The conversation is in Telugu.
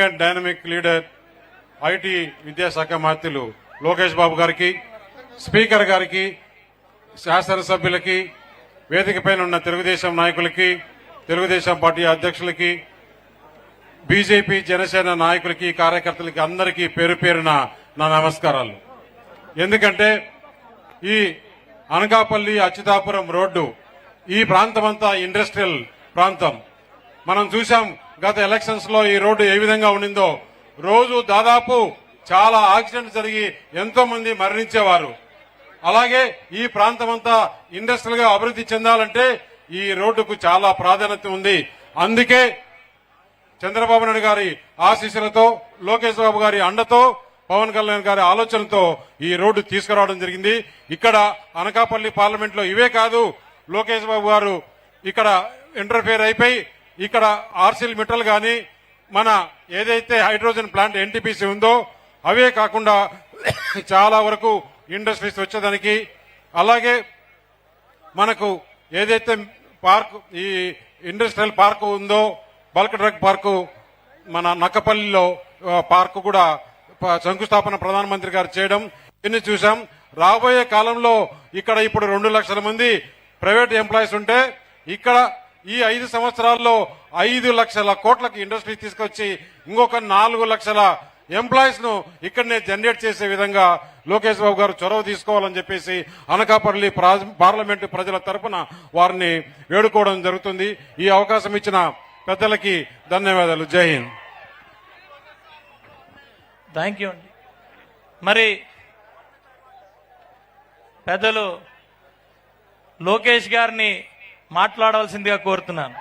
అండ్ డైనమిక్ లీడర్ ఐటీ విద్యాశాఖ మంత్రులు లోకేష్ బాబు గారికి, స్పీకర్ గారికి, శాసనసభ్యులకి, వేదికపైన ఉన్న తెలుగుదేశం నాయకులకి, తెలుగుదేశం పార్టీ అధ్యక్షులకి, బీజేపీ జనసేన నాయకులకి, కార్యకర్తలకి అందరికీ పేరు పేరున నా నమస్కారాలు. ఎందుకంటే ఈ అనకాపల్లి అచ్యుతాపురం రోడ్డు ఈ ప్రాంతమంతా ఇండస్ట్రియల్ ప్రాంతం. మనం చూసాం గత ఎలక్షన్స్ లో ఈ రోడ్డు ఏ విధంగా ఉండిందో. రోజు దాదాపు చాలా యాక్సిడెంట్స్ జరిగి ఎంతో మంది మరణించేవారు. అలాగే ఈ ప్రాంతమంతా ఇండస్ట్రియల్ గా అభివృద్ధి చెందాలంటే ఈ రోడ్డుకు చాలా ప్రాధాన్యత ఉంది. అందుకే చంద్రబాబు నాయుడు గారి ఆశీస్సులతో, లోకేష్ బాబు గారి అండతో, పవన్ కళ్యాణ్ గారి ఆలోచనతో ఈ రోడ్డు తీసుకురావడం జరిగింది. ఇక్కడ అనకాపల్లి పార్లమెంట్ లో ఇవే కాదు, లోకేష్ బాబు గారు ఇక్కడ ఇంటర్ఫేర్ అయిపోయి ఇక్కడ ఆర్సిల్ మిట్టల్ గాని, మన ఏదైతే హైడ్రోజన్ ప్లాంట్ ఎన్టీపీసీ ఉందో అవే కాకుండా చాలా వరకు ఇండస్ట్రీస్ వచ్చేదానికి, అలాగే మనకు ఏదైతే పార్క్ ఈ ఇండస్ట్రియల్ పార్క్ ఉందో, బల్క్ డ్రగ్ పార్కు మన నక్కపల్లిలో పార్కు కూడా శంకుస్థాపన ప్రధానమంత్రి గారు చేయడం ఇన్ని చూసాం. రాబోయే కాలంలో ఇక్కడ ఇప్పుడు 2 లక్షల మంది ప్రైవేట్ ఎంప్లాయీస్ ఉంటే ఇక్కడ ఈ 5 సంవత్సరాల్లో 5 లక్షల కోట్లకి ఇండస్ట్రీ తీసుకొచ్చి ఇంకొక 4 లక్షల ఎంప్లాయీస్ ను ఇక్కడనే జనరేట్ చేసే విధంగా లోకేష్ బాబు గారు చొరవ తీసుకోవాలని చెప్పేసి అనకాపల్లి పార్లమెంటు ప్రజల తరఫున వారిని వేడుకోవడం జరుగుతుంది. ఈ అవకాశం ఇచ్చిన పెద్దలకి ధన్యవాదాలు. జై హింద్. థ్యాంక్ యూ అండి. మరి పెద్దలు లోకేష్ గారిని మాట్లాడవలసిందిగా కోరుతున్నాను.